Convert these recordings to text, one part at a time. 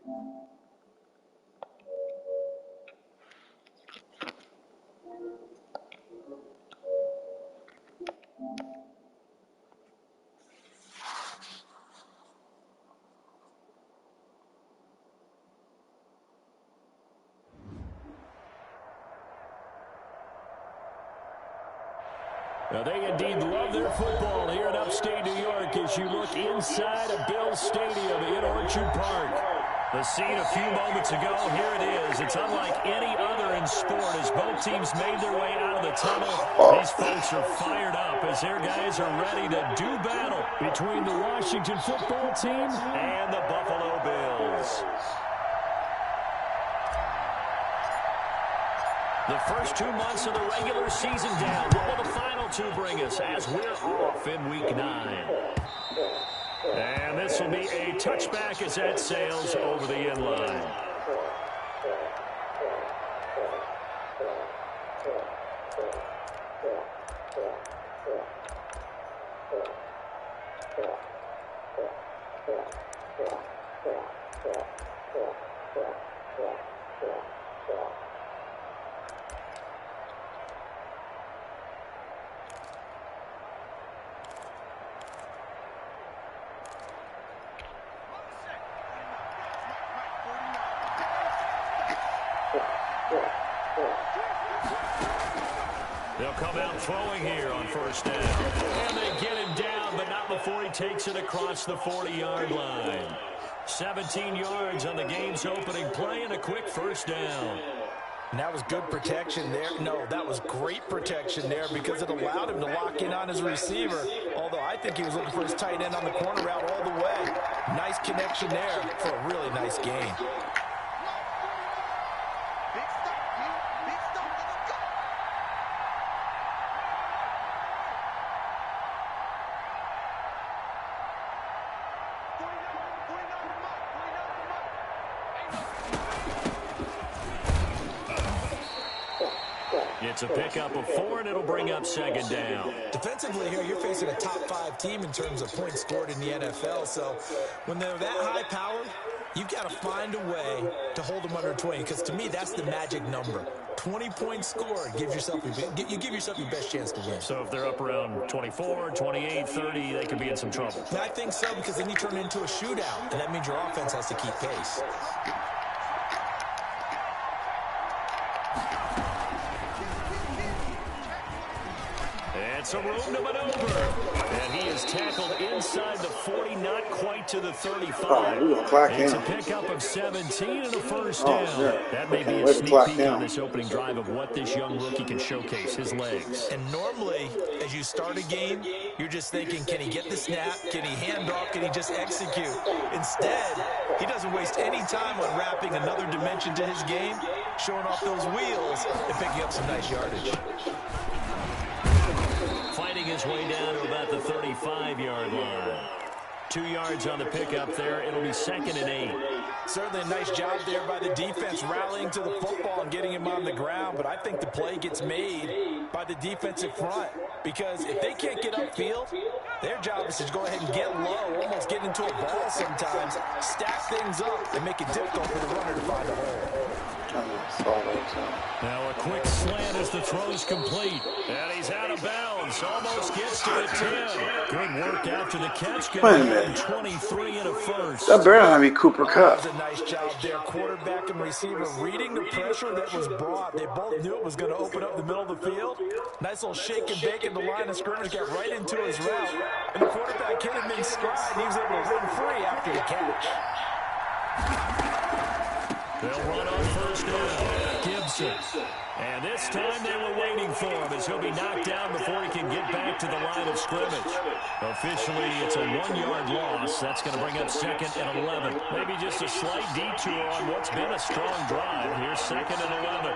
Now, they indeed love their football here in upstate New York as you look inside of Bills Stadium in Orchard Park. The scene a few moments ago, here it is. It's unlike any other in sport as both teams made their way out of the tunnel. These folks are fired up as their guys are ready to do battle between the Washington football team and the Buffalo Bills. The first 2 months of the regular season down. What will the final two bring us as we're off in Week 9? And this will be a touchback as that sails over the end line. They'll come out throwing here on first down. And they get him down, but not before he takes it across the 40-yard line. 17 yards on the game's opening play and a quick first down. And that was good protection there. No, that was great protection there because it allowed him to lock in on his receiver. Although I think he was looking for his tight end on the corner route all the way. Nice connection there for a really nice gain. It's a pickup of 4, and it'll bring up second down. Defensively here, you're facing a top-5 team in terms of points scored in the NFL. So when they're that high-powered, you've got to find a way to hold them under 20. Because to me, that's the magic number. 20 points scored gives yourself you give yourself your best chance to win. So if they're up around 24, 28, 30, they could be in some trouble. I think so, because then you turn it into a shootout, and that means your offense has to keep pace. And some room to maneuver. And he is tackled inside the 40, not quite to the 35. It's a pickup of 17 and a first down. That may be a sneak peek on this opening drive of what this young rookie can showcase, his legs. And normally, as you start a game, you're just thinking, can he get the snap? Can he hand off? Can he just execute? Instead, he doesn't waste any time on wrapping another dimension to his game, showing off those wheels, and picking up some nice yardage. Fighting his way down to about the 35-yard line. 2 yards on the pickup there. It'll be 2nd and 8. Certainly a nice job there by the defense rallying to the football and getting him on the ground, but I think the play gets made by the defensive front because if they can't get upfield, their job is to go ahead and get low, almost get into a ball sometimes, stack things up, and make it difficult for the runner to find a hole. Now a quick slant as the throw's complete. And he's out of bounds. Almost gets to the 10. Good work after the catch. Wait a minute. 23 and a first. That better not be Cooper Kupp. That was a nice job there. Quarterback and receiver reading the pressure that was brought. They both knew it was going to open up the middle of the field. Nice little shake and bake in the line of scrimmage. Got right into his route. And the quarterback hit him in stride. He was able to run free after the catch. They'll run on first down. Gibson. And this time they were waiting for him as he'll be knocked down before he can get back to the line of scrimmage. Officially, it's a 1-yard loss. That's going to bring up 2nd and 11. Maybe just a slight detour on what's been a strong drive. Here's 2nd and 11.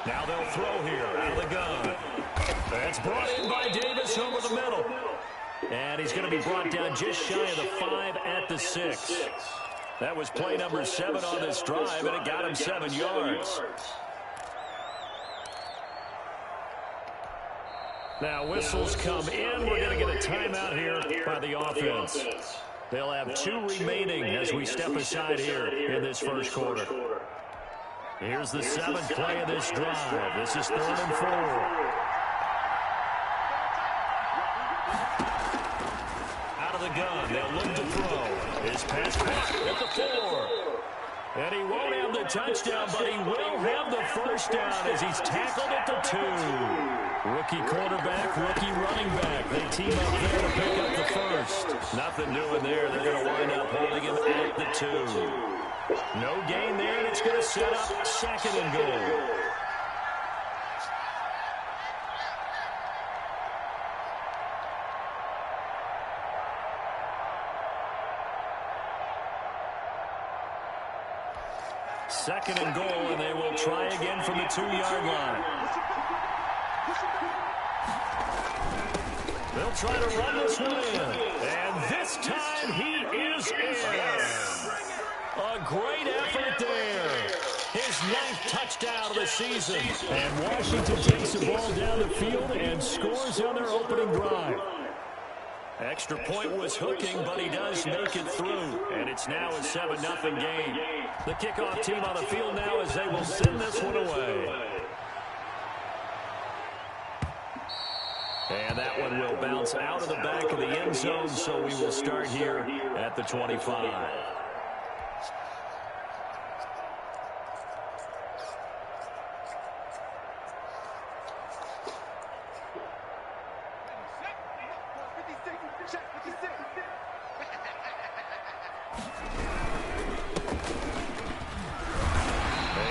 Now they'll throw here out of the gun. That's brought in by Davis over the middle. And he's going to be brought down just shy of the 5 at the 6. That was play number 7 on this drive, and it got him 7 yards. Now whistles come in. We're going to get a timeout here by the offense. They'll have 2 remaining as we step aside here in this first quarter. Here's the 7th play of this drive. This is 3rd and 4. Out of the gun, they'll look to throw. His pass back at the 4. And he won't have the touchdown, but he will have the first down as he's tackled at the 2. Rookie quarterback, rookie running back. They team up there to pick up the first. Nothing doing there. They're going to wind up holding him at the 2. No gain there, and it's going to set up 2nd and goal. Second and goal, and they will try again from the 2-yard line. They'll try to run this one in. And this time he is in. A great effort there. His 9th touchdown of the season. And Washington takes the ball down the field and scores on their opening drive. Extra point was hooking, but he does make it through. And it's now a 7-0 game. The kickoff team on the field now as they will send this one away. And that one will bounce out of the back of the end zone, so we will start here at the 25.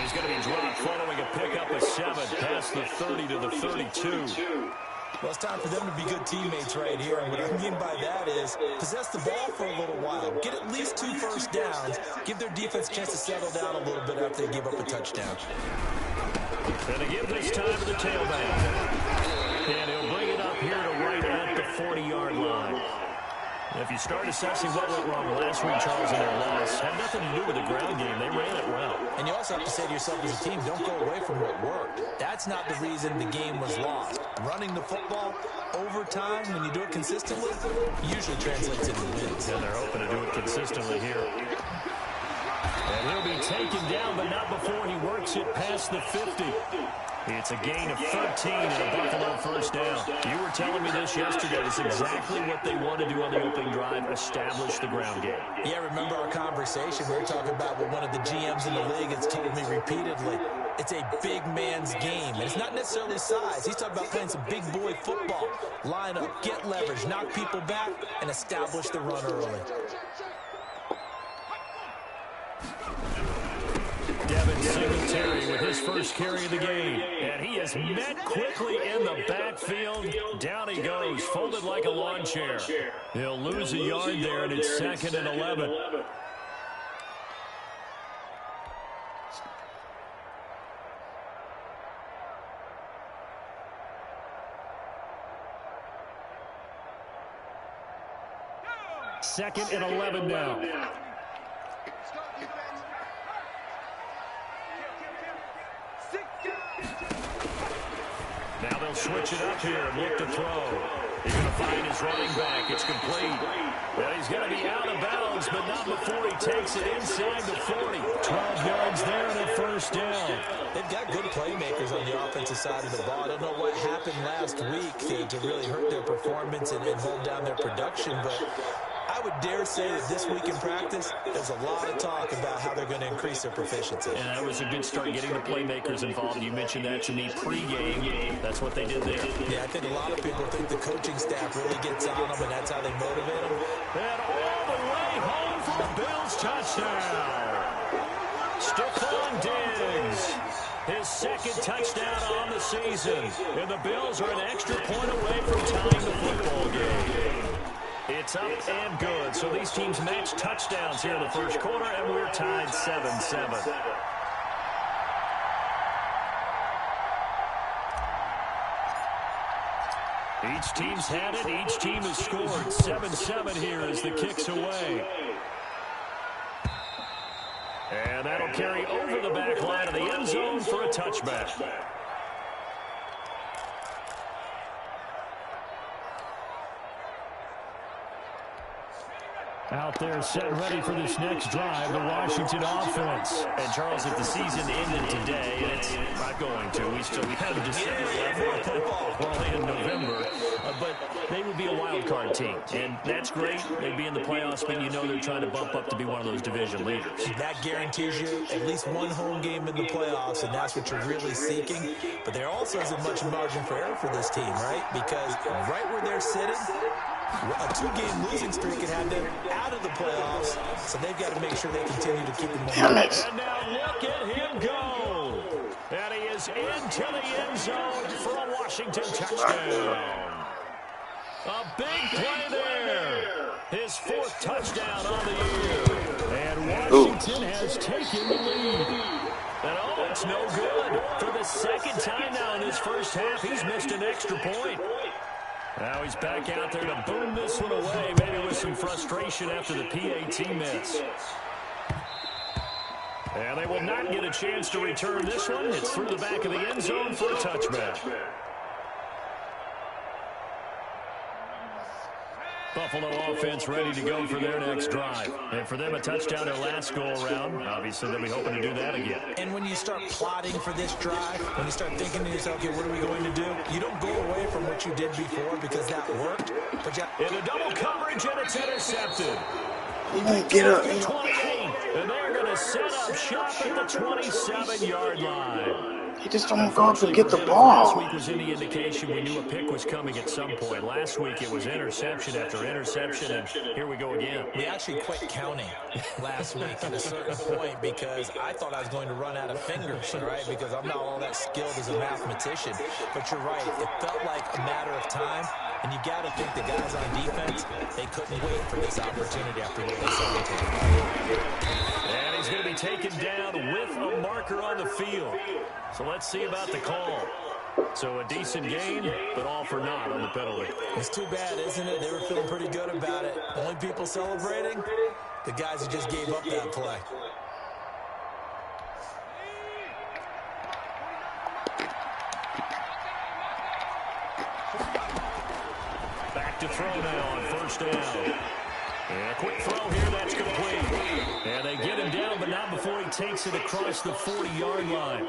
He's going to be dropped following a pickup of 7 past the 30 to the 32. Well, it's time for them to be good teammates right here. And what I mean by that is possess the ball for a little while. Get at least 2 first downs. Give their defense a chance to settle down a little bit after they give up a touchdown. Going to give this time to the tailback. And he'll bring it up here to right at the 40-yard line. If you start assessing what went wrong last week, Charles, in their loss, had nothing to do with the ground game. They ran it well. And you also have to say to yourself as a team, don't go away from what worked. That's not the reason the game was lost. Running the football over time, when you do it consistently, usually translates into wins. And they're hoping to do it consistently here. And he'll be taken down, but not before he works it past the 50. It's a gain of 13 and a Buffalo first down. You were telling me this yesterday. It's exactly what they want to do on the opening drive, establish the ground game. Yeah, remember our conversation? We were talking about what one of the GMs in the league has told me repeatedly. It's a big man's game, and it's not necessarily size. He's talking about playing some big boy football. Line up, get leverage, knock people back, and establish the run early. Devin Singletary with his first carry of the game. And he is met quickly in the backfield. Down he goes, folded like a lawn chair. He'll lose a yard there, and it's 2nd and 11. Second and 11 now. Now they'll switch it up here and look to throw. He's going to find his running back. It's complete. Well, he's going to be out of bounds, but not before he takes it inside the 40. 12 yards there and a first down. They've got good playmakers on the offensive side of the ball. I don't know what happened last week to really hurt their performance and hold down their production, but I would dare say that this week in practice, there's a lot of talk about how they're going to increase their proficiency. And that was a good start getting the playmakers involved. You mentioned that to me pregame. That's what they did there. Yeah, I think a lot of people think the coaching staff really gets on them, and that's how they motivate them. And all the way home for a Bills touchdown. Stephon Diggs. His 2nd touchdown on the season. And the Bills are an extra point away from tying the football game. It's up and good. So these teams match touchdowns here in the first quarter, and we're tied 7-7. Each team's had it. Each team has scored. 7-7 here as the kick's away. And that'll carry over the back line of the end zone for a touchback. Out there set ready for this next drive, the Washington offense. And Charles, if the season ended today, and it's not going to, we still have December left, well, in November, but they would be a wild card team, and that's great. They'd be in the playoffs, but you know they're trying to bump up to be one of those division leaders. That guarantees you at least one home game in the playoffs, and that's what you're really seeking. But there also isn't much margin for error for this team, right? Because right where they're sitting, a two-game losing streak could have them out of the playoffs, so they've got to make sure they continue to keep them on. And now look at him go. And he is into the end zone for a Washington touchdown. A big play there. His fourth touchdown on the year. And Washington has taken the lead. And oh, it's no good. For the second time now in his first half, he's missed an extra point. Now he's back out there to boom this one away, maybe with some frustration after the PAT miss. And they will not get a chance to return this one. It's through the back of the end zone for a touchback. Buffalo offense ready to go for their next drive. And for them, a touchdown their last go-around. Obviously, they'll be hoping to do that again. And when you start plotting for this drive, when you start thinking to yourself, okay, what are we going to do? You don't go away from what you did before because that worked. But in a double coverage, and it's intercepted. He might get up. 28, and they're going to set up shop at the 27-yard line. He just don't go up and get the ball. Last week was any indication we knew a pick was coming at some point. Last week it was interception after interception, and here we go again. We actually quit counting last week at a certain point because I thought I was going to run out of fingers, right? Because I'm not all that skilled as a mathematician. But you're right. It felt like a matter of time. And you got to think the guys on defense, they couldn't wait for this opportunity after what they saw on tape. And he's going to be taken down with a marker on the field. So let's see about the call. So a decent gain, but all for naught on the penalty. It's too bad, isn't it? They were feeling pretty good about it. Only people celebrating, the guys who just gave up that play. Back to throw now on first down. And a quick throw here, that's complete. And they get him down, but not before he takes it across the 40-yard line.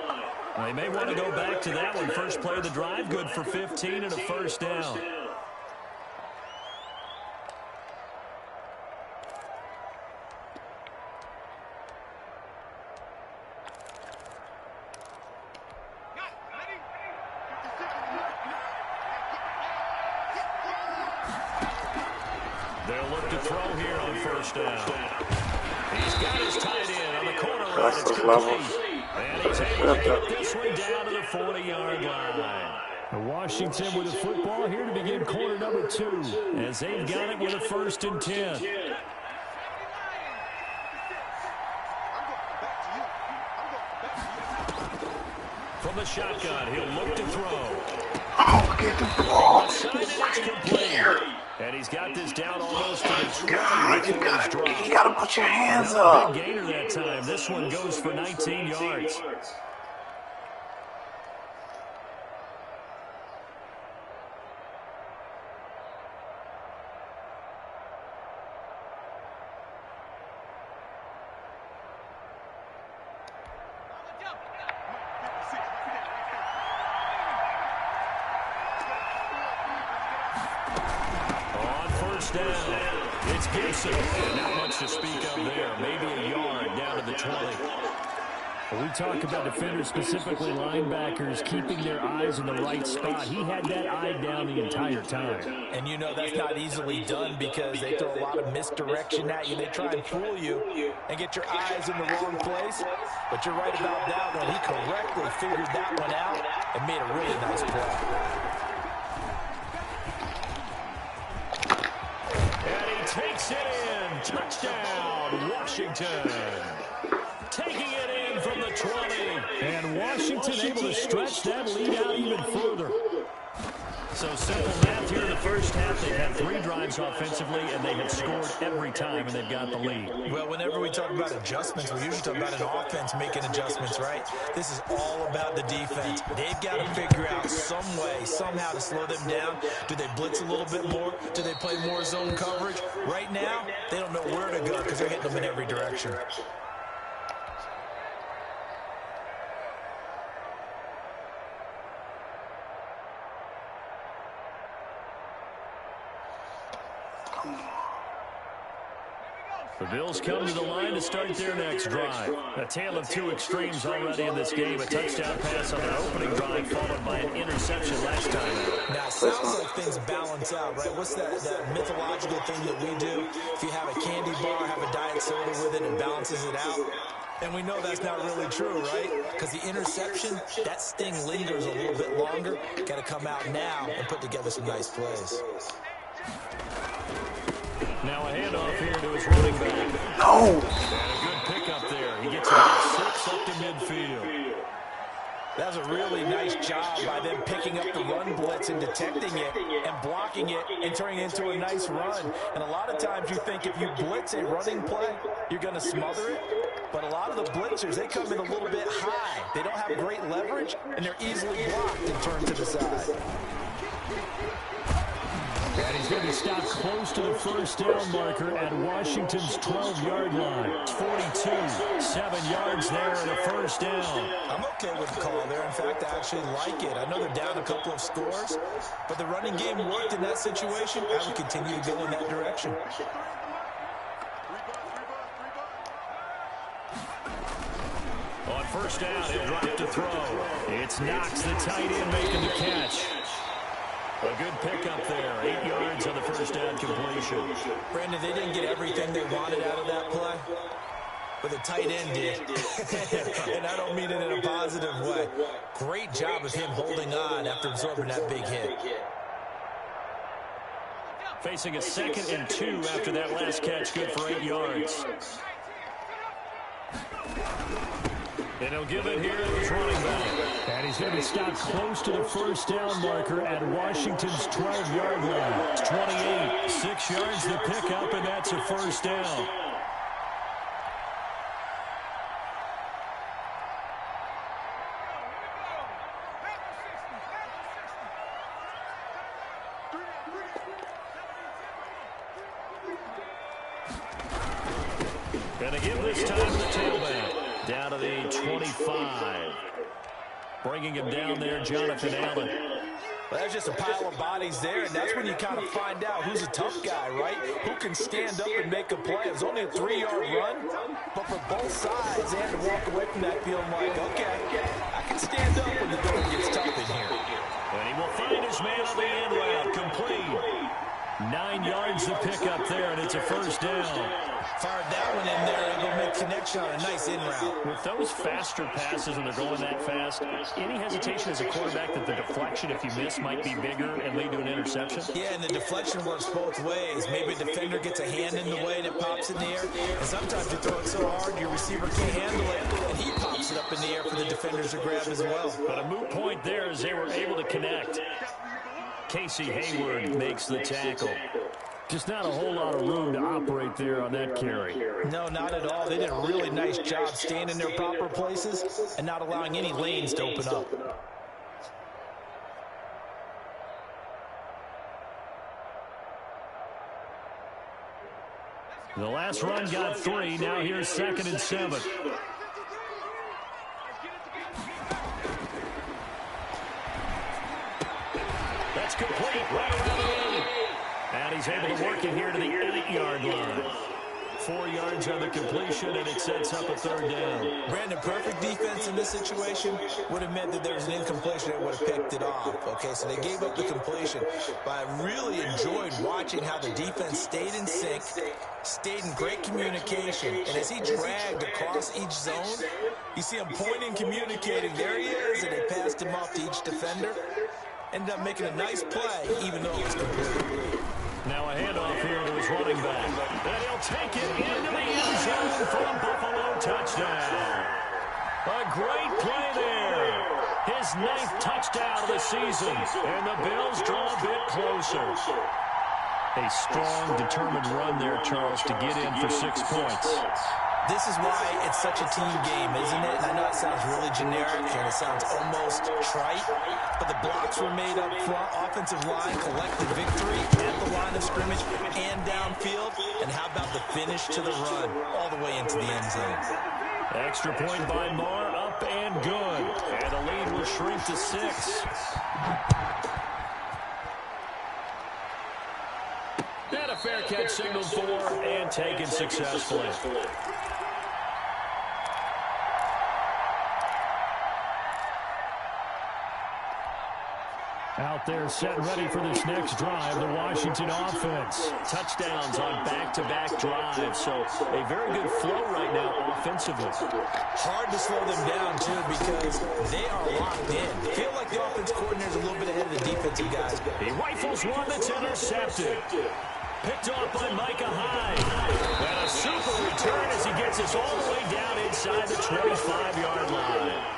They may want to go back to that one. First play of the drive, good for 15 and a first down. They'll look to throw here on first down. He's got his tight end on the corner line. It's complete. And he's able to get this one down to the 40-yard line. Washington with the football here to begin quarter number 2 as they've got it with a 1st and 10. From the shotgun, he'll look to throw. Oh, get the ball. It's complete. And he's got this down almost to the 20. God, you gotta put your hands up. Big gainer that time. This one goes for 19 yards. Down. It's Gibson. Not much to speak of there. Maybe a yard down to the 20. When we talk about defenders, specifically linebackers, keeping their eyes in the right spot. He had that eye down the entire time. And you know that's not easily done because they throw a lot of misdirection at you. They try and fool you and get your eyes in the wrong place. But you're right about that one. He correctly figured that one out and made a really nice play. Takes it in. Touchdown, Washington. Taking it in from the 20. And Washington able to stretch that lead out even further. So simple math here in the first half. They've had 3 drives offensively, and they have scored every time, and they've got the lead. Well, whenever we talk about adjustments, we usually talk about an offense making adjustments, right? This is all about the defense. They've got to figure out some way, somehow to slow them down. Do they blitz a little bit more? Do they play more zone coverage? Right now, they don't know where to go because they're hitting them in every direction. The Bills come to the line to start their next drive. A tale of 2 extremes already in this game. A touchdown pass on their opening drive followed by an interception last time out. Now, it sounds like things balance out, right? What's that mythological thing that we do? If you have a candy bar, have a diet soda with it, it balances it out. And we know that's not really true, right? Because the interception, that sting lingers a little bit longer. Got to come out now and put together some nice plays. Now a handoff here to his running back. No. And a good pickup there. He gets about 6 up to midfield. That was a really nice job by them picking up the run blitz and detecting it and blocking it and turning it into a nice run. And a lot of times you think if you blitz a running play, you're going to smother it. But a lot of the blitzers, they come in a little bit high. They don't have great leverage, and they're easily blocked and turned to the side. And he's going to be stopped close to the first down marker at Washington's 12-yard line. It's 42, 7 yards there and a first down. I'm okay with the call there. In fact, I actually like it. I know they're down a couple of scores, but the running game worked in that situation. I would continue to go in that direction. On first down, he'll drop to throw. It's Knox, the tight end, making the catch. A good pickup there. 8 yards on the first down completion. Brandon, they didn't get everything they wanted out of that play, but the tight end did. And I don't mean it in a positive way. Great job of him holding on after absorbing that big hit. Facing a 2nd and 2 after that last catch, good for 8 yards. And he'll give it here to his running back. And he's going to be stopped close to the first down marker at Washington's 12-yard line. It's 28, 6 yards to pick up, and that's a first down. And to give this time to the tailback. Down to the 25. Bringing him down there, Jonathan Allen. Well, there's just a pile of bodies there, and that's when you kind of find out who's a tough guy, right? Who can stand up and make a play. It was only a 3-yard run, but for both sides, they had to walk away from that feeling like, okay, I can stand up when the going gets tough in here. And he will find his man on the end route, complete. 9 yards to pick up there, and it's a first down. Fired that one in there and go make connection on a nice in route. With those faster passes when they're going that fast, any hesitation as a quarterback that the deflection, if you miss, might be bigger and lead to an interception? Yeah, and the deflection works both ways. Maybe a defender gets a hand in the way and it pops in the air. And sometimes you throw it so hard your receiver can't handle it, and he pops it up in the air for the defenders to grab as well. But a moot point there as they were able to connect. Casey Hayward makes the tackle. Just not a whole lot of room to operate there on that carry. No, not at all. They did a really nice job staying in their proper places and not allowing any lanes to open up. The last run got 3. Now here's 2nd and 7. That's complete right around the end. And he's able to work it here to the 8-yard line. 4 yards on the completion, and it sets up a third down. Brandon, perfect defense in this situation would have meant that there was an incompletion that would have picked it off. Okay, so they gave up the completion. But I really enjoyed watching how the defense stayed in sync, stayed in great communication. And as he dragged across each zone, you see him pointing, communicating. There he is, and they passed him off to each defender. Ended up making a nice play, even though it was complete. Now a handoff here to his running back. And he'll take it into the end zone for a Buffalo touchdown. A great play there. His 9th touchdown of the season. And the Bills draw a bit closer. A strong, determined run there, Charles, to get in for 6 points. This is why it's such a team game, isn't it? And I know it sounds really generic and it sounds almost trite, but the blocks were made up front. Offensive line collected victory at the line of scrimmage and downfield. And how about the finish to the run all the way into the end zone? Extra point by Moore, up and good. And the lead will shrink to 6. And a fair catch signaled for and taken successfully. Out there set and ready for this next drive, the Washington offense. Touchdowns on back-to-back drives, so a very good flow right now offensively. Hard to slow them down, too, because they are locked in. Feel like the offense coordinator's a little bit ahead of the defensive guys. He rifles one that's intercepted. Picked off by Micah Hyde. And a super return as he gets us all the way down inside the 25-yard line.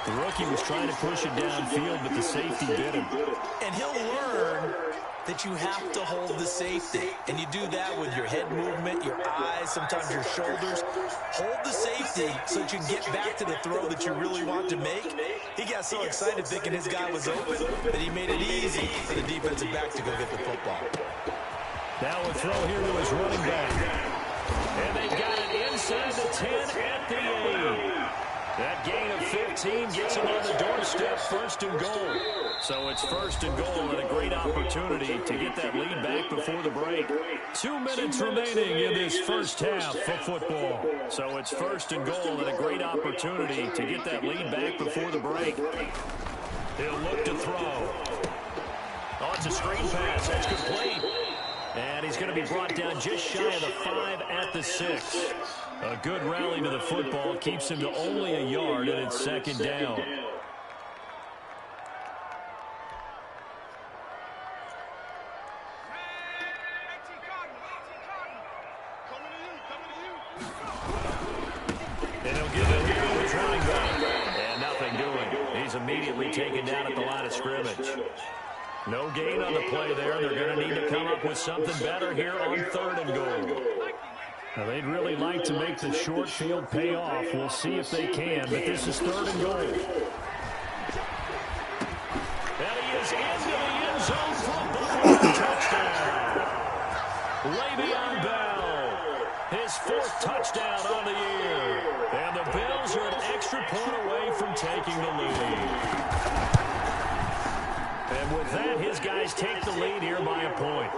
The rookie was trying to push it downfield, but the safety bit him. And he'll learn that you have to hold the safety. And you do that with your head movement, your eyes, sometimes your shoulders. Hold the safety so that you can get back to the throw that you really want to make. He got so excited thinking his guy was open that he made it easy for the defensive back to go get the football. Now a throw here to his running back. And they got it inside the 10 at the 8. That gain of 15 gets him on the doorstep, 1st and goal. So it's 1st and goal and a great opportunity to get that lead back before the break. 2 minutes remaining in this first half of football. So it's 1st and goal and a great opportunity to get that lead back before the break. He'll look to throw. Oh, it's a screen pass. That's complete. And he's going to be brought down just shy of the 5 at the 6. A good rally to the football keeps him to only a yard, and it's 2nd down. And he'll give it here to his running back. And nothing doing. He's immediately taken down at the line of scrimmage. No gain on the play there. They're going to need to come up with something better here on 3rd and goal. Now, they'd really like to make the short field pay off. We'll see if they can, but this is 3rd and goal. And he is into the end zone for a Buffalo touchdown. Le'Veon Bell, his 4th touchdown on the year. And the Bills are an extra point away from taking the lead. And with that, his guys take the lead here by a point.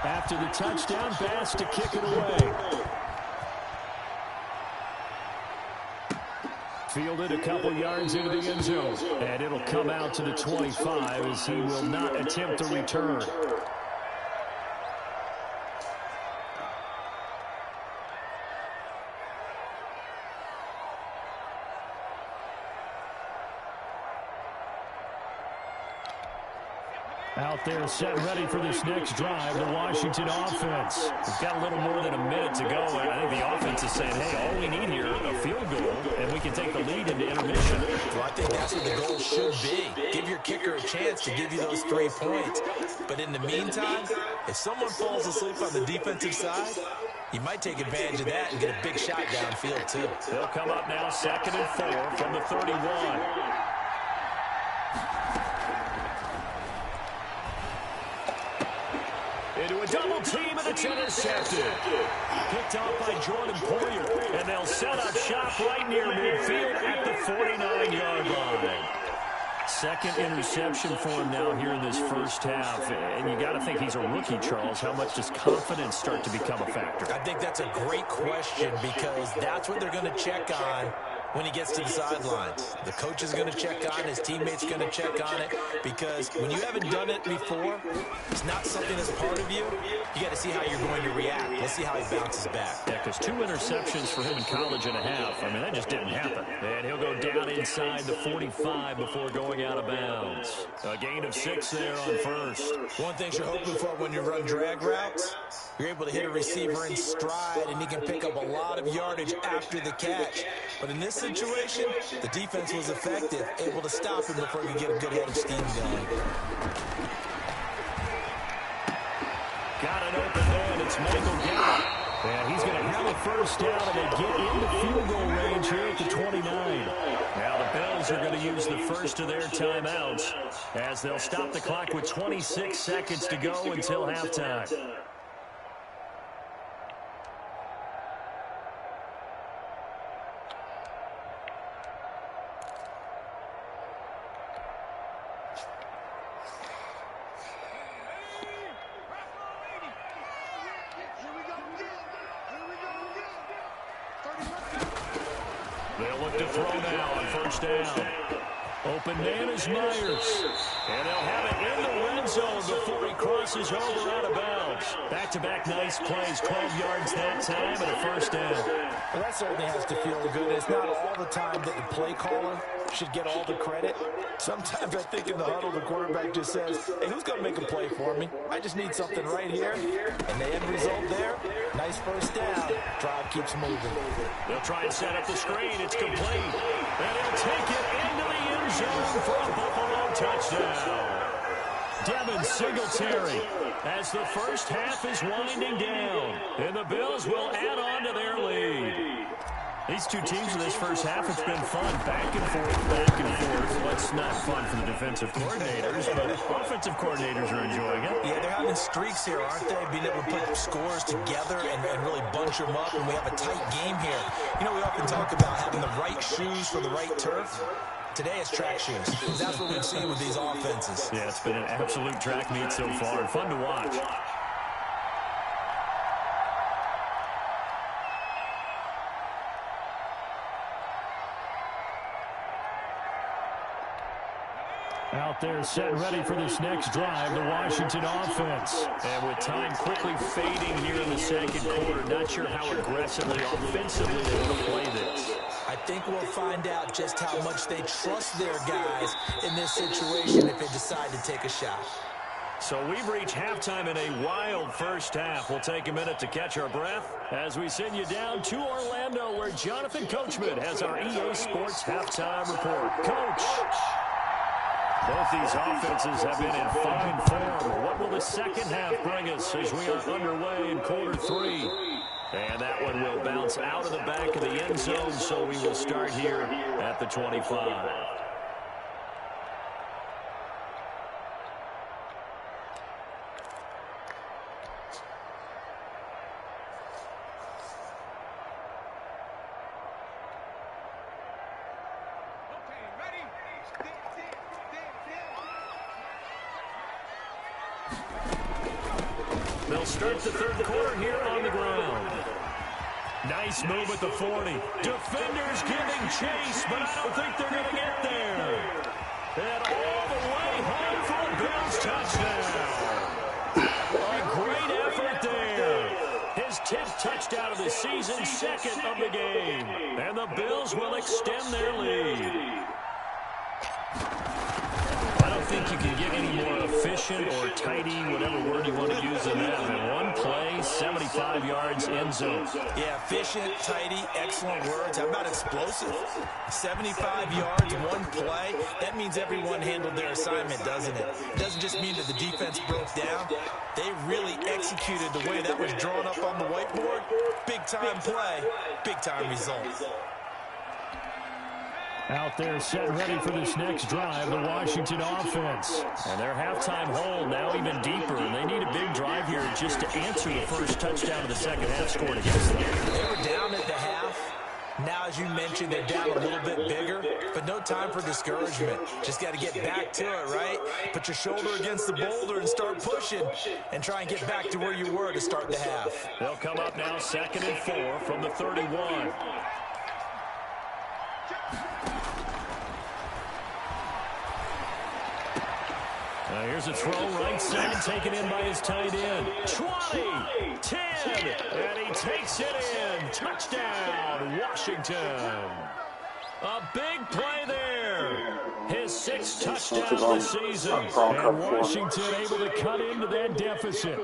After the touchdown, Bass to kick it away. Fielded a couple yards into the end zone. And it'll come out to the 25 as he will not attempt a return. Out there set and ready for this next drive, the Washington offense. We've got a little more than a minute to go, and I think the offense is saying, hey, all we need here, a field goal, and we can take the lead into intermission. Well, I think that's what the goal should be. Give your kicker a chance to give you those 3 points. But in the meantime, if someone falls asleep on the defensive side, you might take advantage of that and get a big shot downfield, too. They'll come up now 2nd and 4 from the 31. Into a double team, and it's intercepted. Picked off by Jordan Poyer, and they'll set up shop right near midfield at the 49-yard line. 2nd interception for him now here in this first half. And you got to think he's a rookie, Charles. How much does confidence start to become a factor? I think that's a great question because that's what they're going to check on when he gets to the sidelines. The coach is going to check on it. His teammates are going to check on it because when you haven't done it before, it's not something that's part of you. You got to see how you're going to react. Let's see how he bounces back. Yeah, because 2 interceptions for him in college and a half. I mean, that just didn't happen. And he'll go down inside the 45 before going out of bounds. A gain of 6 there on 1st. One thing you're hoping for when you run drag routes You're able to hit a receiver in stride, and he can pick up a lot of yardage after the catch. But in this situation, the defense was effective, able to stop him before he could get a good head of steam going. Got an open man. It's Michael Gallup. And he's going to have a first down, and they get into field goal range here at the 29. Now the Bills are going to use the first of their timeouts as they'll stop the clock with 26 seconds to go until halftime. They'll look to throw now on first down. Open man is Myers. And they'll have it in the red zone before he crosses over out of bounds. Back-to-back nice plays, 12 yards that time and a first down. Well, that certainly has to feel good. It's not all the time that the play caller should get all the credit. Sometimes I think in the huddle, the quarterback just says, hey, who's going to make a play for me? I just need something right here. And the end result there, nice first down. Drive keeps moving. They'll try and set up the screen. It's complete. And he'll take it into the end zone for a Buffalo touchdown. Devin Singletary as the first half is winding down. And the Bills will add on to their lead. These two teams in this first half, it's been fun. Back and forth, back and forth. Well, it's not fun for the defensive coordinators, but offensive coordinators are enjoying it. Yeah, they're having streaks here, aren't they? Being able to put scores together and really bunch them up, and we have a tight game here. You know, we often talk about having the right shoes for the right turf. Today it's track shoes. That's what we've seen with these offenses. Yeah, it's been an absolute track meet so far. Fun to watch. Out there set and ready for this next drive, the Washington offense. And with time quickly fading here in the second quarter, not sure how aggressively, offensively they want to play this. I think we'll find out just how much they trust their guys in this situation if they decide to take a shot. So we've reached halftime in a wild first half. We'll take a minute to catch our breath as we send you down to Orlando, where Jonathan Coachman has our EA Sports halftime report. Coach. Both these offenses have been in fine form. What will the second half bring us as we are underway in quarter three? And that one will bounce out of the back of the end zone, so we will start here at the 25. They'll start the third quarter here on the ground. Nice move at the 40. Defenders giving chase, but I don't think they're going to get there. And all the way home for a Bills touchdown. A great effort there. His 10th touchdown of the season, second of the game. And the Bills will extend their lead. I don't think you can get any more efficient or tidy, whatever word you want to use in that. In one play, 75 yards, end zone. Yeah, efficient, tidy, excellent words. How about explosive? 75 yards, one play. That means everyone handled their assignment, doesn't it? It doesn't just mean that the defense broke down. They really executed the way that was drawn up on the whiteboard. Big-time play, big-time results. Out there set ready for this next drive, the Washington offense. And their halftime hole now even deeper, and they need a big drive here just to answer the first touchdown of the second half scored against them. They were down at the half. Now, as you mentioned, they're down a little bit bigger, but no time for discouragement. Just got to get back to it, right? Put your shoulder against the boulder and start pushing and try and get back to where you were to start the half. They'll come up now 2nd and 4 from the 31. Here's a throw right side, taken in by his tight end. 20, 10, and he takes it in. Touchdown, Washington. A big play there. His 6th touchdown of the season. And Washington able to cut into that deficit.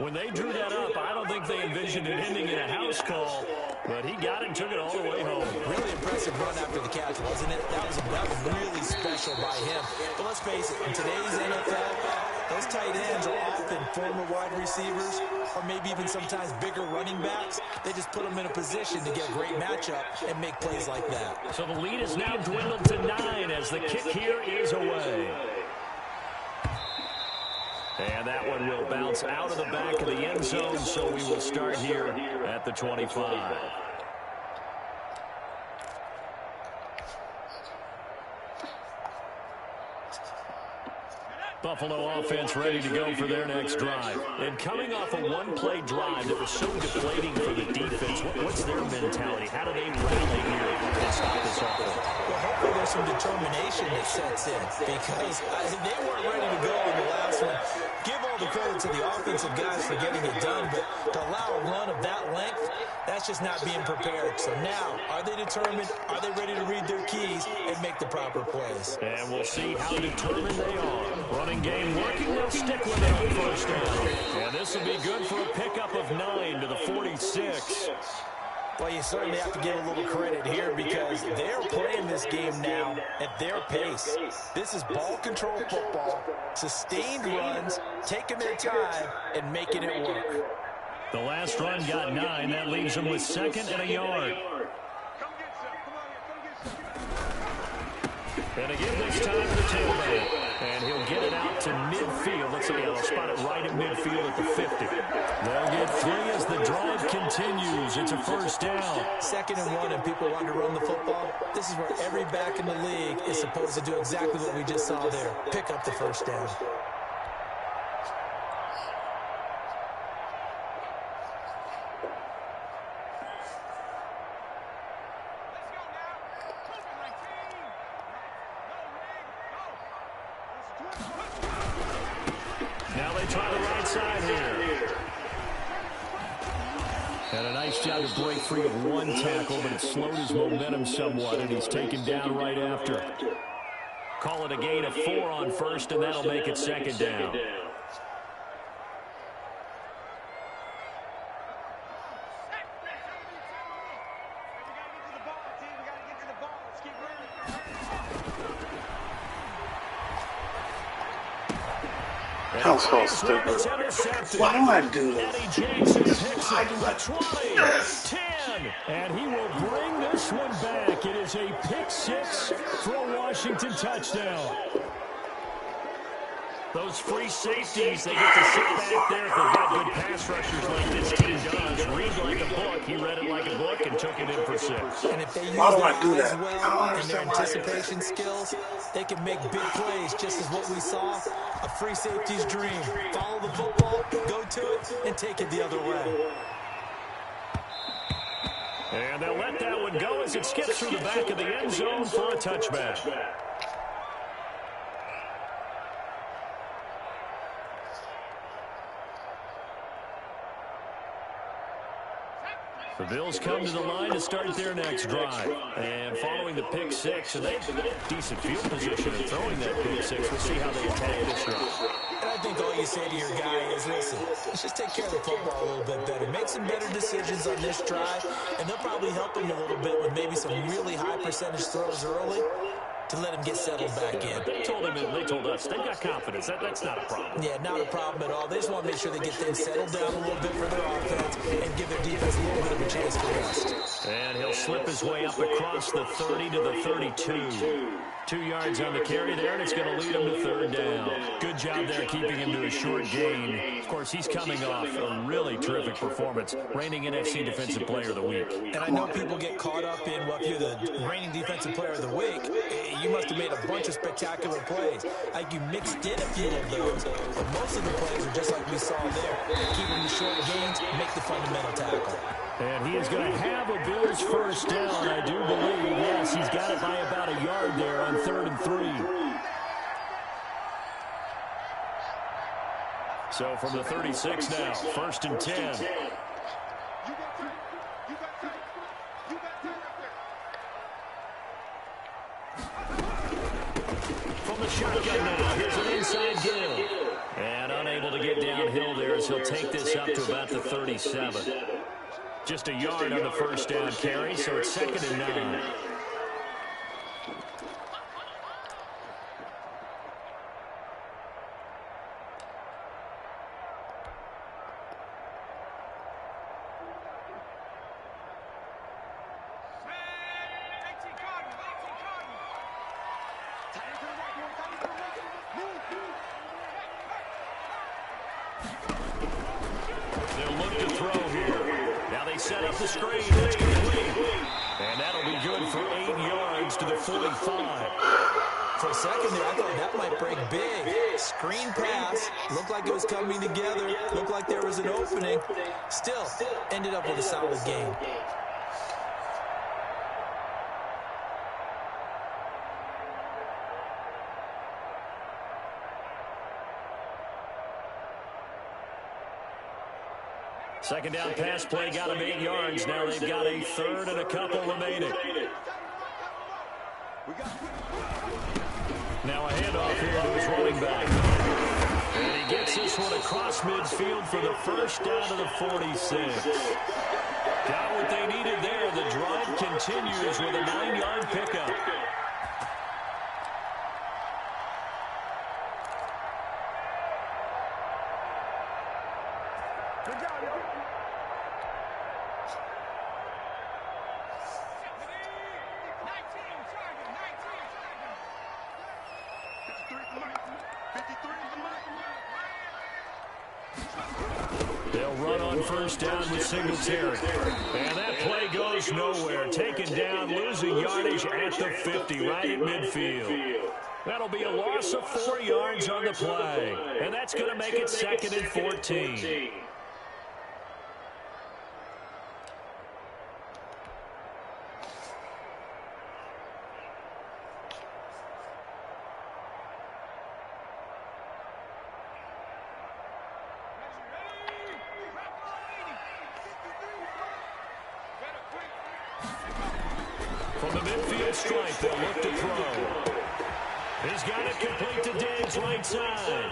When they drew that up, I don't think they envisioned it ending in a house call, but he got it and took it all the way home. Really impressive run after the catch, wasn't it? That was really special by him. But let's face it, in today's NFL, those tight ends are often former wide receivers or maybe even sometimes bigger running backs. They just put them in a position to get a great matchup and make plays like that. So the lead is now dwindled to 9 as the kick here is away. And that one will bounce out of the back of the end zone, so we will start here at the 25. Buffalo offense ready to go for their next drive. And coming off a one-play drive that was so deflating for the defense, what's their mentality? How do they rally here and stop this offense? Well, hopefully there's some determination that sets in because they weren't ready to go in the last one. Give all the credit to the offensive guys for getting it done, but to allow a run of that length, that's just not being prepared. So now, are they determined? Are they ready to read their keys and make the proper plays? And we'll see how determined they are. Running game working, they'll stick with it on first down. And this will be good for a pickup of 9 to the 46. Well, you certainly have to give a little credit here because they're playing this game now at their pace. This is ball control football, sustained runs, taking their time, and making it work. The last run got 9. That leaves them with 2nd and a yard. And again this time to the tailback. And he'll get it out to midfield. Let's see, they'll spot it right at midfield at the 50. They'll get 3 as the drive continues. It's a first down. 2nd and 1 and people want to run the football. This is where every back in the league is supposed to do exactly what we just saw there. Pick up the first down. Now they try the right side here. And a nice job to break free of one tackle, but it slowed his momentum somewhat, and he's taken down right after. Call it a gain of 4 on first, and that'll make it 2nd down. That was so stupid. Why do I do that? Why do I do that? 10, and he will bring this one back. It is a pick 6 for a Washington touchdown. Those free safeties, they get to sit back there if they've got good pass rushers like this team does. Read like a book. He read it like a book and took it in for 6. And if they use Why do their I do eyes that? well I don't and their understand why I do that. anticipation skills, they can make big plays just as what we saw. A free safety's dream. Follow the football, go to it, and take it the other way. And they'll let that one go as it skips through the back of the end zone for a touchback. The Bills come to the line to start their next drive. And following the pick 6, and they've got a decent field position in throwing that pick 6. We'll see how they attack this drive. And I think all you say to your guy is, listen, let's just take care of the football a little bit better. Make some better decisions on this drive, and they'll probably help him a little bit with maybe some really high percentage throws early to let him get settled back in. They told him, and they told us, they've got confidence. That's not a problem. Yeah, not a problem at all. They just want to make sure they get things settled down a little bit for their offense and give their defense a little bit of a chance to rest. And he'll slip his way up across the 30 to the 32. 2 yards on the carry there, and it's going to lead him to 3rd down. Good job there keeping him to a short gain. Of course, he's coming off a really terrific performance, reigning NFC Defensive Player of the Week. And I know people get caught up in, well, if you're the reigning Defensive Player of the Week, you must have made a bunch of spectacular plays. Like you mixed in a few of those, but most of the plays are just like we saw there. Keeping the short gains, make the fundamental tackle. And he is going to have a Bills first down, I do believe. Yes, he's got it by about a yard there on 3rd and 3. So from the 36 now, 1st and 10. From the shotgun now, here's an inside Gill. And unable to get downhill there as he'll take this up to about the 37. Just a yard on the first down carry, so it's 2nd and 9. They'll look to throw here. Now they set up the screen. It's complete. And that'll be good for 8 yards to the 45. For a second there, I thought that might break big. Screen pass. Looked like it was coming together. Looked like there was an opening. Still, ended up with a solid game. Second down pass play got him 8 yards. Now they've got a third and a couple remaining. Now a handoff here to his running back. And he gets this one across midfield for the first down to the 46. Got what they needed there. The drive continues with a 9-yard pickup. They'll run on first down with Singletary. And that play goes nowhere. Taken down, losing yardage at the 50, right at midfield. That'll be a loss of 4 yards on the play. And that's going to make it 2nd and 14. From the midfield stripe, they'll look to throw. He's got it complete to Diggs, right side.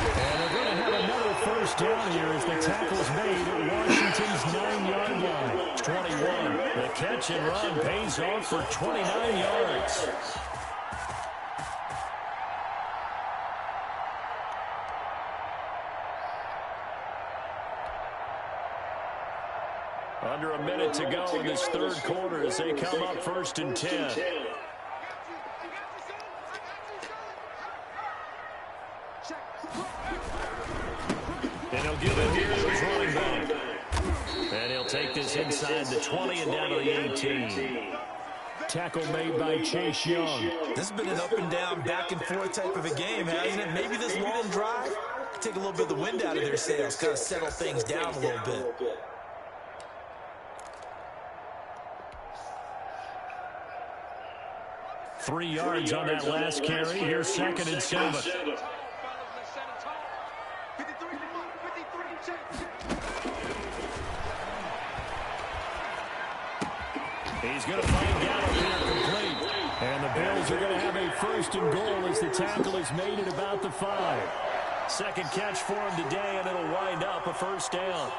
And they're going to have another first down here as the tackle's made at Washington's 9-yard line. 21. The catch and run pays off for 29 yards. Under a minute to go in this third quarter as they come up 1st and 10. And he'll give it here to his running back. And he'll take this inside the 20 and down to the 18. Tackle made by Chase Young. This has been an up and down, back and forth type of a game, hasn't it? Maybe this long drive, take a little bit of the wind out of their sails, kind of settle things down a little bit. Three yards on that last carry. Here's 2nd and 7. He's going to find Gallup here complete. And the Bills are going to have a 1st and goal as the tackle is made at about the 5. Second catch for him today, and it'll wind up a first down.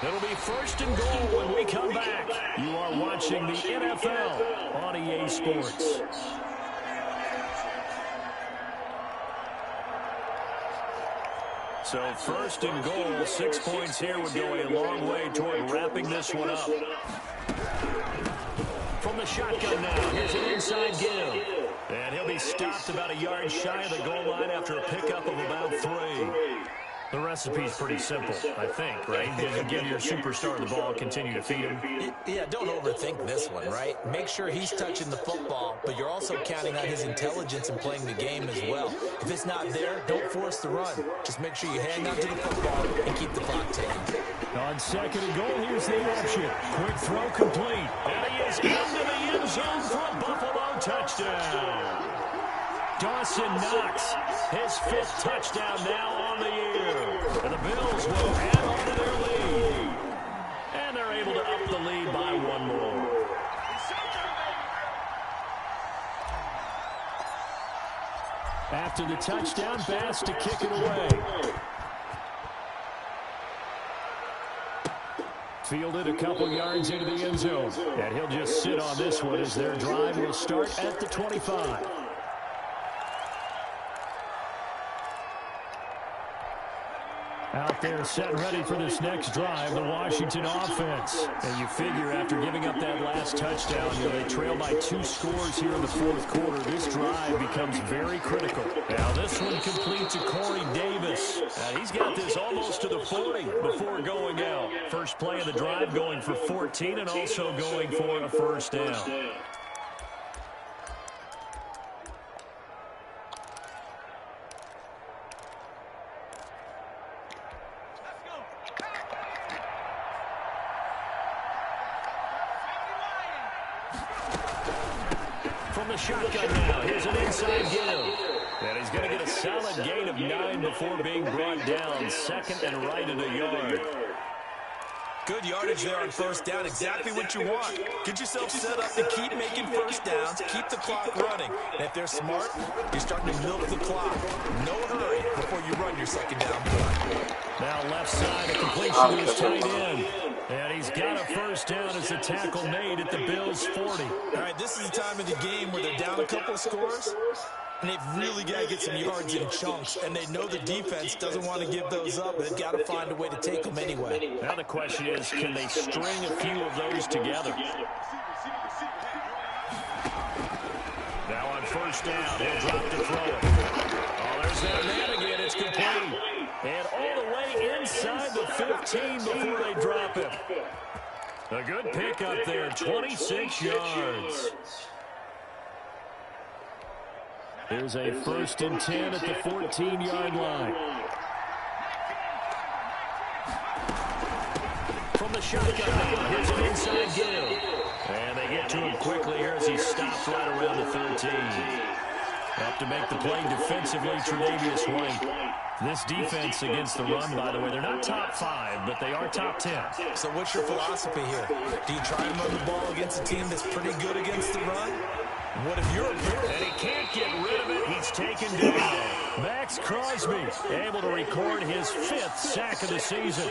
It'll be 1st and goal when we come back. You are watching the NFL on EA Sports. So 1st and goal, 6 points here would go a long way toward wrapping this one up. From the shotgun now, here's an inside give. And he'll be stopped about a yard shy of the goal line after a pickup of about 3. The recipe's pretty simple, I think, right? You give your superstar the ball, continue to feed him. Yeah, don't overthink this one, right? Make sure he's touching the football, but you're also counting on his intelligence in playing the game as well. If it's not there, don't force the run. Just make sure you hang on to the football and keep the clock ticking. On 2nd and goal, here's the option. Quick throw complete. And he is into the end zone for a Buffalo touchdown. Dawson Knox, his 5th touchdown now on the year. And the Bills will add on to their lead. And they're able to up the lead by 1 more. After the touchdown, Bass to kick it away. Fielded a couple yards into the end zone. And he'll just sit on this one as their drive will start at the 25. Out there set and ready for this next drive, the Washington offense. And you figure after giving up that last touchdown, they trail by 2 scores here in the fourth quarter. This drive becomes very critical. Now this one complete to Corey Davis. He's got this almost to the 40 before going out. First play of the drive going for 14 and also going for a first down. Shotgun now. Here's an inside give. And he's going to get a solid gain of 9 before being brought down. Second and right at a yard. Good yardage there on first down. Exactly what you want. Get yourself set up to keep making first downs, keep the clock running. And if they're smart, you're starting to milk the clock. No hurry before you run your second down play. Now left side, a completion to his tight end. And he's got a first down as the tackle made at the Bills' 40. All right, this is the time of the game where they're down a couple of scores, and they've really got to get some yards in chunks, and they know the defense doesn't want to give those up, but they've got to find a way to take them anyway. Now the question is, can they string a few of those together? Now on first down, he'll drop to throw it. Oh, there's that man again. It's complete. And all the way inside the 15 before they drop him. A good pick up there, 26 yards. Here's a 1st and 10 at the 14-yard line. From the shotgun now, here's an inside give. And they get to him quickly here as he stops right around the 13. Up to make the play defensively, Tre'Davious White. This defense against the run, by the way, they're not top 5, but they are top 10. So what's your philosophy here? Do you try and run the ball against a team that's pretty good against the run? What if you're a player? And he can't get rid of it. He's taken down. Max Crosby able to record his 5th sack of the season.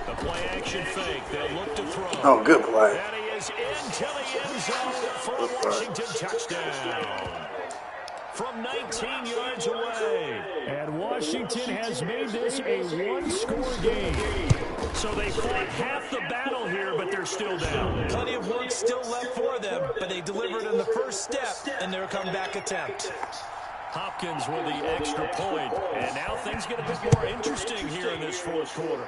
The play action fake. They'll look to throw. Oh, good play. And he is into the end zone for a Washington touchdown. From 19 yards away. And Washington has made this a 1-score game. So they fought half the battle here, but they're still down. Plenty of work still left for them, but they delivered in the first step in their comeback attempt. Hopkins with the extra point. And now things get a bit more interesting here in this fourth quarter.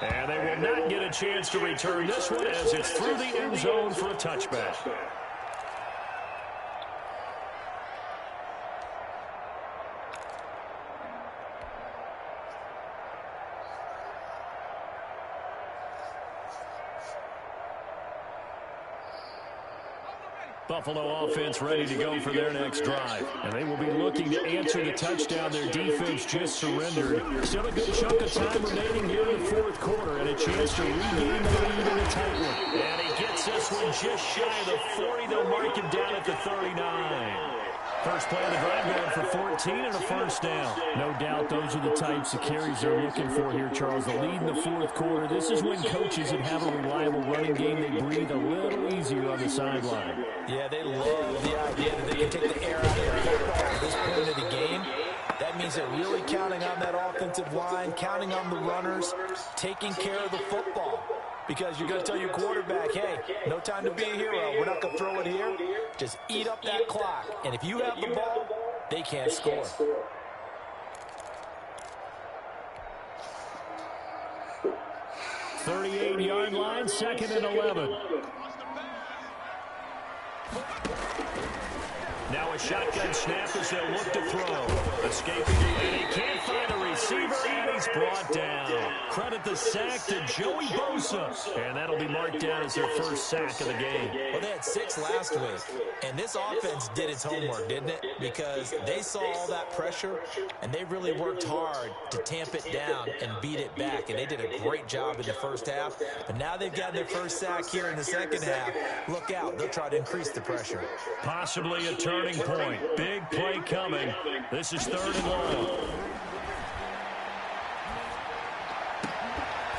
And they will not get a chance to return this one as it's through the end zone for a touchback. Buffalo offense ready to go for their next drive. And they will be looking to answer the touchdown their defense just surrendered. Still a good chunk of time remaining here in the fourth quarter and a chance to regain the lead in a tight one. And he gets this one just shy of the 40. They'll mark him down at the 39. First play of the drive going for 14 and a first down. No doubt those are the types of carries they're looking for here, Charles. The lead in the fourth quarter. This is when coaches that have a reliable running game, they breathe a little easier on the sideline. Yeah, they love the idea that they can take the air out of their football at this point of the game. That means they're really counting on that offensive line, counting on the runners, taking care of the football. Because you're going to tell your quarterback, hey, no time to be a hero. We're not going to throw it here. Just eat up that clock. And if you have the ball, they can't score. .38-yard line, 2nd and 11. Now a shotgun snap as they'll look to throw. Escaping, and he can't find a receiver, and he's brought down. Credit the sack to Joey Bosa. And that'll be marked down as their first sack of the game. Well, they had 6 last week, and this offense did its homework, didn't it? Because they saw all that pressure, and they really worked hard to tamp it down and beat it back. And they did a great job in the first half. But now they've got their first sack here in the second half. Look out. They'll try to increase the pressure. Possibly a turning point. Big play coming. This is 3rd and long.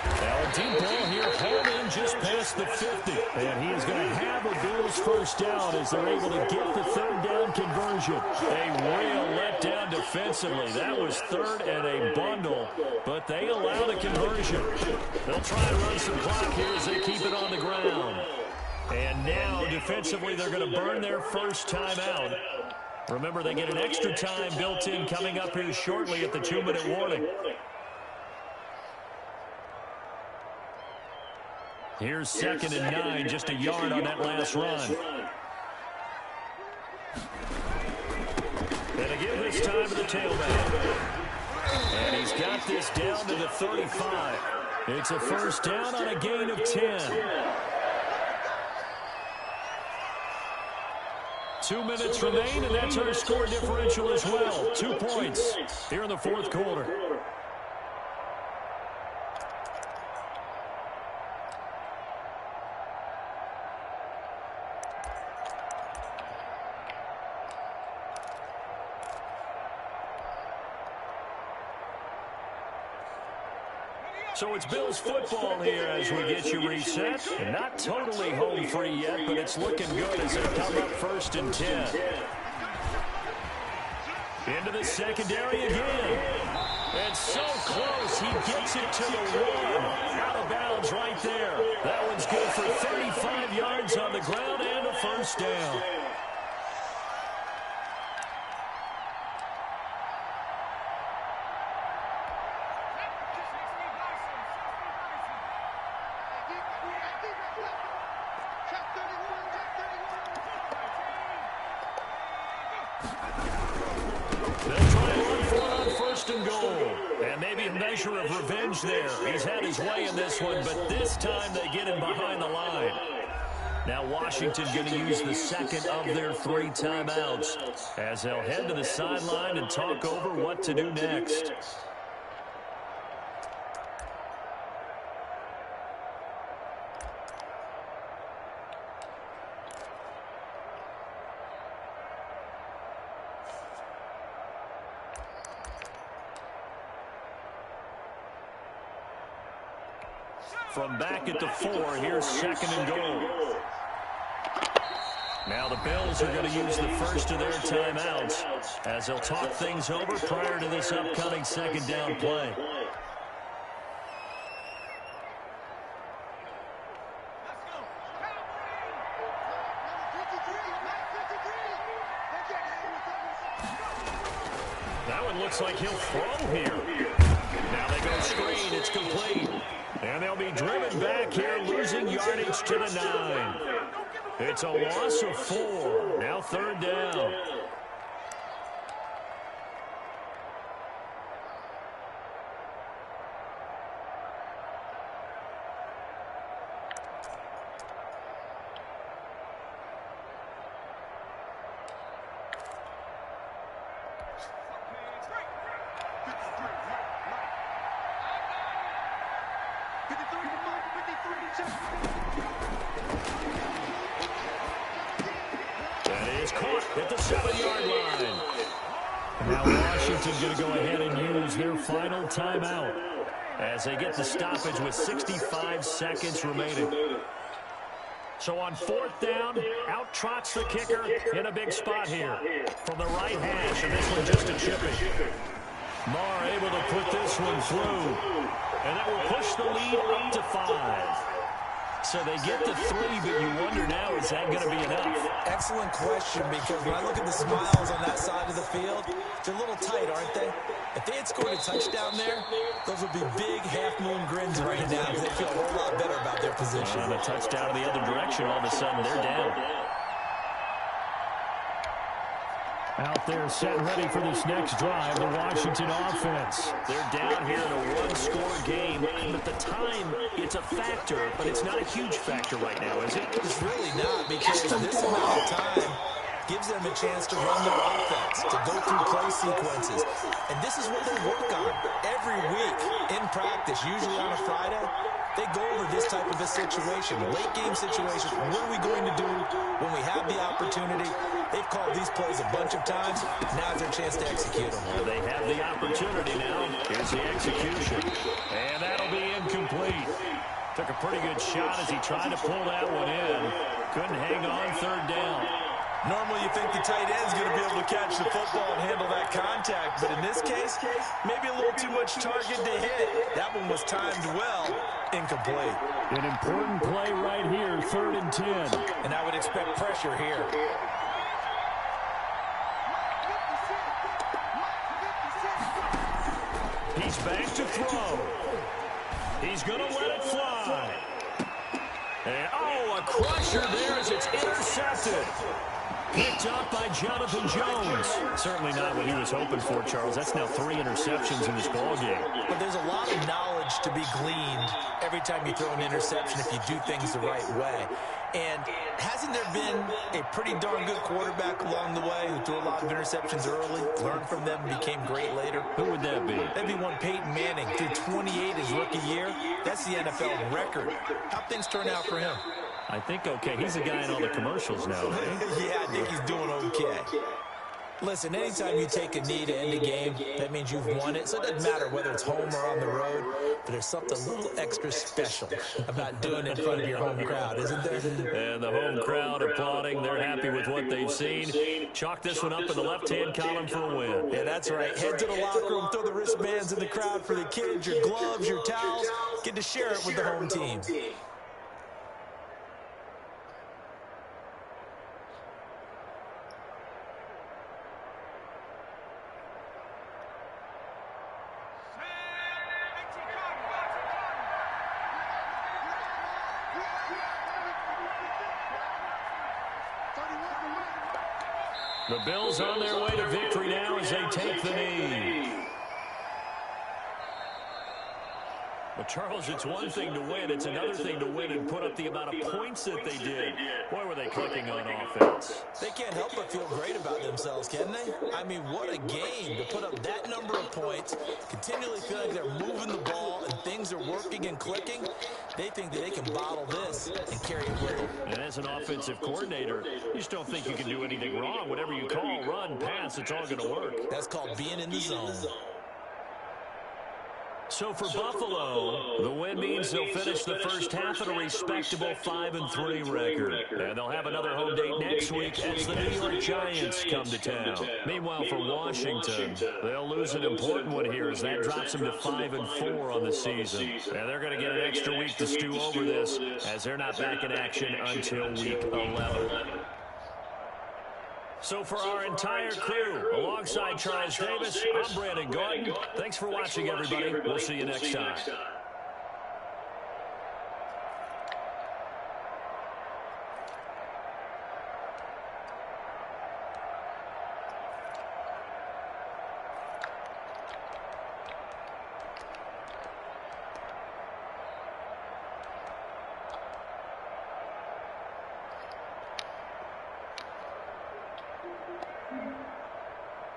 Now a deep ball here, home in just past the 50. And he is going to have a Bills first down as they're able to get the 3rd down conversion. A real letdown defensively. That was 3rd and a bundle, but they allow the conversion. They'll try and run some clock here as they keep it on the ground. And now, defensively, they're going to burn their first timeout. Remember, they get an extra time built in coming up here shortly at the 2-minute warning. Here's 2nd and 9, just a yard on that last run. And again this time to the tailback. And he's got this down to the 35. It's a first down on a gain of 10. 2 minutes remain, and that's our score differential as well. 2 points here in the 4th quarter. So it's Bills football here as we get you reset. And not totally home free yet, but it's looking good as they come up 1st and 10. Into the secondary again. And so close, he gets it to the 1. Out of bounds right there. That one's good for 35 yards on the ground and a first down. Measure of revenge there. He's had his way in this one, but this time they get him behind the line. Now Washington going to use the 2nd of their 3 timeouts as they'll head to the sideline and talk over what to do next. From back at the 4, here's 2nd and goal. Now the Bills are going to use the first of their timeouts as they'll talk things over prior to this upcoming 2nd down play. That one looks like he'll throw here. Now they go screen. It's complete. And they'll be driven back here, losing yardage to the 9. It's a loss of 4. Now 3rd down. That is caught at the 7-yard line. Now Washington's going to go ahead and use their final timeout as they get the stoppage with 65 seconds remaining. So on 4th down, out trots the kicker in a big spot here from the right hash, and this one just a chipping. Marr able to put this one through, and that will push the lead up to 5. So they get to 3, but you wonder now, is that going to be enough? Excellent question, because when I look at the smiles on that side of the field, they're a little tight, aren't they? If they had scored a touchdown there, those would be big half-moon grins right now because they feel a whole lot better about their position. And a touchdown in the other direction, all of a sudden they're down. Out there set ready for this next drive, the Washington offense. They're down here in a one-score game. At the time, it's a factor, but it's not a huge factor right now, is it? It's really not, because this amount of time gives them a chance to run their offense, to go through play sequences. And this is what they work on every week in practice, usually on a Friday. They go over this type of a situation, late game situation. What are we going to do when we have the opportunity? They've called these plays a bunch of times. Now's their chance to execute them. Well, they have the opportunity now. Here's the execution. And that'll be incomplete. Took a pretty good shot as he tried to pull that one in. Couldn't hang on third down. Normally you think the tight end's going to be able to catch the football and handle that contact, but in this case, maybe a little too much target to hit. That one was timed well, incomplete. An important play right here, 3rd and 10. And I would expect pressure here. He's back to throw. He's going to let it fly. And, oh, a crusher there as it's intercepted. Picked up by Jonathan Jones. Certainly not what he was hoping for, Charles. That's now 3 interceptions in this ballgame. But there's a lot of knowledge to be gleaned every time you throw an interception if you do things the right way. And hasn't there been a pretty darn good quarterback along the way who threw a lot of interceptions early, learned from them, became great later? Who would that be? That'd be one Peyton Manning, threw 28 his rookie year. That's the NFL record. How'd things turn out for him? I think okay. He's the guy in all the commercials now, right? Yeah, I think he's doing okay. Listen, anytime you take a knee to end a game, that means you've won it. So it doesn't matter whether it's home or on the road, but there's something a little extra special about doing it in front of your home crowd, isn't there? And the home crowd applauding. They're happy with what they've seen. Chalk this one up in the left-hand column for a win. Yeah, that's right. Head to the locker room, throw the wristbands in the crowd for the kids, your gloves, your towels. Get to share it with the home team. The Bills on their way to victory now as they take the knee. But, Charles, it's one thing to win. It's another thing to win and put up the amount of points that they did. Boy, were they clicking on offense. They can't help but feel great about themselves, can they? I mean, what a game to put up that number of points, continually feel like they're moving the ball and things are working and clicking. They think that they can bottle this and carry it with them. And as an offensive coordinator, you just don't think you can do anything wrong. Whatever you call, run, pass, it's all going to work. That's called being in the zone. So for Buffalo, the win means they'll finish the first half at a respectable 5-3 record. And they'll have another home date next week as the New York Giants come to town. Meanwhile, for Washington, they'll lose an important one here as that drops them to 5-4 on the season. And they're going to get an extra week to stew over this as they're not back in action until week 11. So for our entire crew, alongside Charles Davis, I'm Brandon Gordon. Thanks for watching, everybody. We'll see you next time.